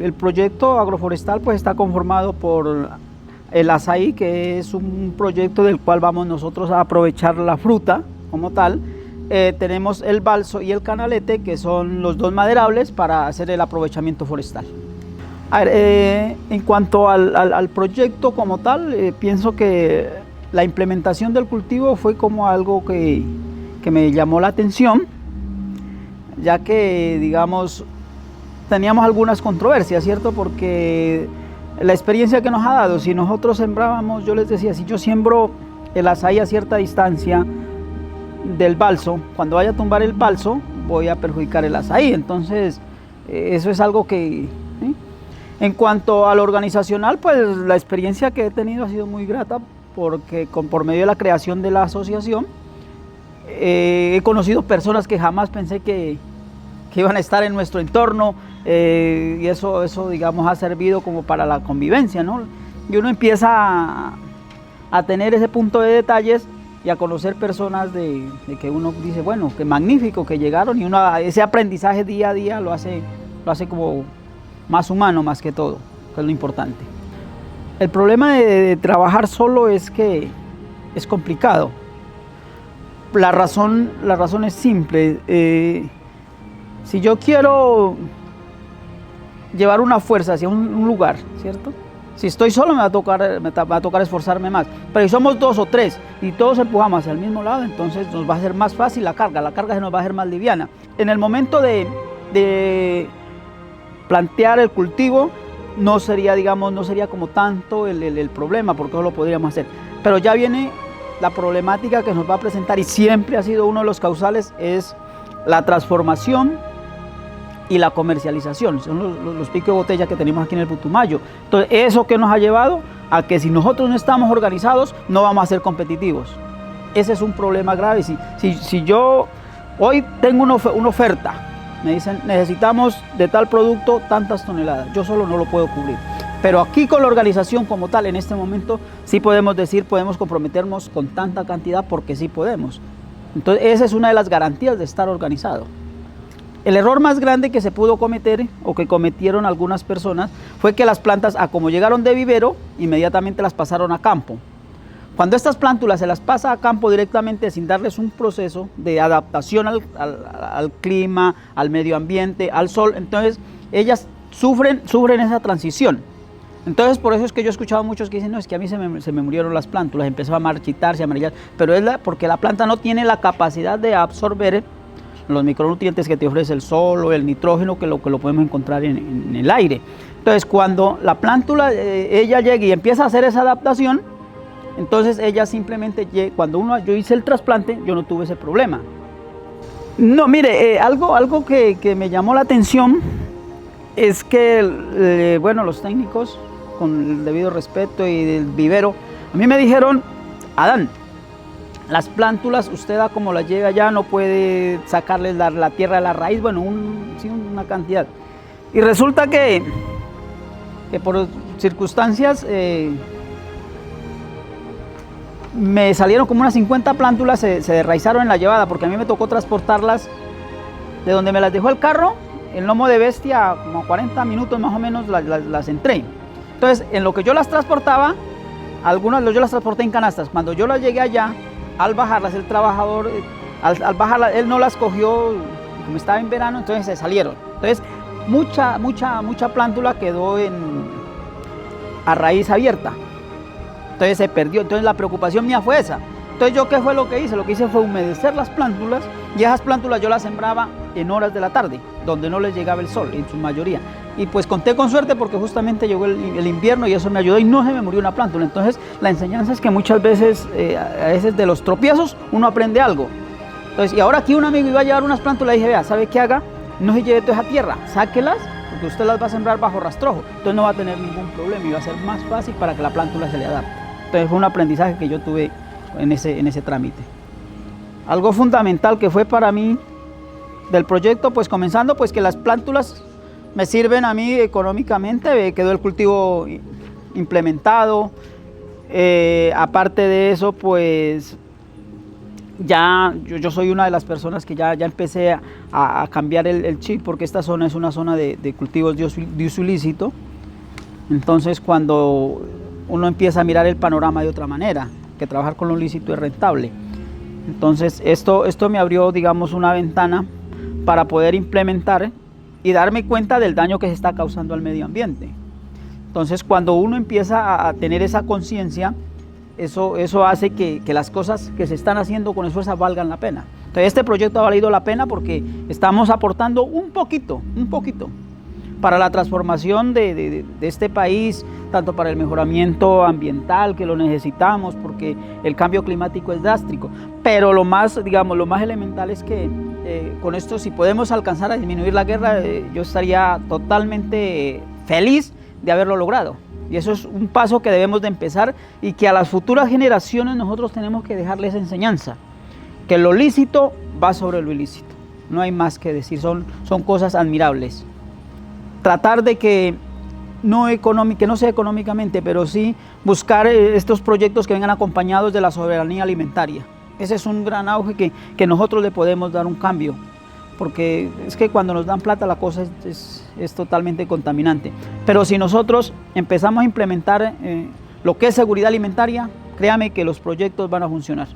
El proyecto agroforestal pues está conformado por el azaí, que es un proyecto del cual vamos nosotros a aprovechar la fruta como tal. Tenemos el balso y el canalete, que son los dos maderables para hacer el aprovechamiento forestal. A ver, en cuanto al proyecto como tal, pienso que la implementación del cultivo fue como algo que me llamó la atención, ya que, digamos, teníamos algunas controversias, ¿cierto? Porque la experiencia que nos ha dado, si nosotros sembrábamos, yo les decía, si yo siembro el azaí a cierta distancia del balso, cuando vaya a tumbar el balso, voy a perjudicar el azaí. Entonces, eso es algo que... ¿sí? En cuanto a lo organizacional, pues la experiencia que he tenido ha sido muy grata, porque por medio de la creación de la asociación, he conocido personas que jamás pensé que iban a estar en nuestro entorno, y eso, digamos, ha servido como para la convivencia, ¿no? Y uno empieza a tener ese punto de detalles y a conocer personas de que uno dice, bueno, qué magnífico que llegaron, y uno ese aprendizaje día a día lo hace como más humano, más que todo, que es lo importante. El problema de trabajar solo es que es complicado. La razón es simple. Si yo quiero llevar una fuerza hacia un lugar, ¿cierto? Si estoy solo me va a tocar esforzarme más. Pero si somos dos o tres y todos empujamos hacia el mismo lado, entonces nos va a ser más fácil la carga se nos va a hacer más liviana. En el momento de plantear el cultivo, no sería como tanto el problema, porque eso lo podríamos hacer. Pero ya viene la problemática que nos va a presentar, y siempre ha sido uno de los causales, es la transformación y la comercialización. Son los picos de botella que tenemos aquí en el Putumayo. Entonces, eso que nos ha llevado a que si nosotros no estamos organizados, no vamos a ser competitivos. Ese es un problema grave. Si yo hoy tengo una oferta, me dicen, necesitamos de tal producto tantas toneladas, yo solo no lo puedo cubrir. Pero aquí con la organización como tal, en este momento, sí podemos decir, podemos comprometernos con tanta cantidad, porque sí podemos. Entonces, esa es una de las garantías de estar organizado. El error más grande que se pudo cometer, o que cometieron algunas personas, fue que las plantas, como llegaron de vivero, inmediatamente las pasaron a campo. Cuando estas plántulas se las pasa a campo directamente, sin darles un proceso de adaptación al clima, al medio ambiente, al sol, entonces ellas sufren esa transición. Entonces, por eso es que yo he escuchado a muchos que dicen, no, es que a mí se me murieron las plántulas, empezó a marchitarse, a amarillar, pero es porque la planta no tiene la capacidad de absorber los micronutrientes que te ofrece el sol o el nitrógeno, que lo podemos encontrar en el aire. Entonces, cuando la plántula, ella llega y empieza a hacer esa adaptación, entonces ella simplemente, cuando yo hice el trasplante, yo no tuve ese problema. No, mire, algo que me llamó la atención es que, bueno, los técnicos, con el debido respeto y del vivero, a mí me dijeron, Adán, las plántulas, usted como las llega allá, no puede sacarles la tierra de la raíz, bueno, sí, una cantidad. Y resulta que por circunstancias me salieron como unas 50 plántulas, se derraizaron en la llevada, porque a mí me tocó transportarlas de donde me las dejó el carro, en lomo de bestia, como 40 minutos más o menos las entré. Entonces, en lo que yo las transportaba, algunas yo las transporté en canastas. Cuando yo las llegué allá, al bajarlas, el trabajador, al bajarlas, él no las cogió, como estaba en verano, entonces se salieron. Entonces, mucha plántula quedó a raíz abierta. Entonces se perdió. Entonces la preocupación mía fue esa. Entonces, ¿yo qué fue lo que hice? Lo que hice fue humedecer las plántulas, y esas plántulas yo las sembraba en horas de la tarde, donde no les llegaba el sol, en su mayoría. Y pues conté con suerte, porque justamente llegó el invierno y eso me ayudó y no se me murió una plántula. Entonces, la enseñanza es que muchas veces, a veces de los tropiezos, uno aprende algo. Entonces, y ahora aquí un amigo iba a llevar unas plántulas y dije, vea, ¿sabe qué haga? No se lleve toda esa tierra, sáquelas, porque usted las va a sembrar bajo rastrojo. Entonces no va a tener ningún problema y va a ser más fácil para que la plántula se le adapte. Entonces fue un aprendizaje que yo tuve en ese trámite. Algo fundamental que fue para mí del proyecto, pues comenzando, pues que las plántulas me sirven a mí económicamente, quedó el cultivo implementado, aparte de eso, pues ya yo soy una de las personas que ya empecé a cambiar el chip, porque esta zona es una zona de cultivos de uso ilícito. Entonces, cuando uno empieza a mirar el panorama de otra manera, que trabajar con lo lícito es rentable. Entonces, esto me abrió, digamos, una ventana para poder implementar y darme cuenta del daño que se está causando al medio ambiente. Entonces, cuando uno empieza a tener esa conciencia, eso hace que las cosas que se están haciendo con esfuerzo valgan la pena. Entonces, este proyecto ha valido la pena porque estamos aportando un poquito, para la transformación de este país, tanto para el mejoramiento ambiental, que lo necesitamos, porque el cambio climático es drástico. Pero lo más, digamos, lo más elemental es que con esto, si podemos alcanzar a disminuir la guerra, yo estaría totalmente feliz de haberlo logrado. Y eso es un paso que debemos de empezar, y que a las futuras generaciones nosotros tenemos que dejarles enseñanza, que lo lícito va sobre lo ilícito. No hay más que decir, son cosas admirables. Tratar de que no sea económicamente, pero sí buscar estos proyectos que vengan acompañados de la soberanía alimentaria. Ese es un gran auge que nosotros le podemos dar un cambio, porque es que cuando nos dan plata la cosa es totalmente contaminante. Pero si nosotros empezamos a implementar lo que es seguridad alimentaria, créame que los proyectos van a funcionar.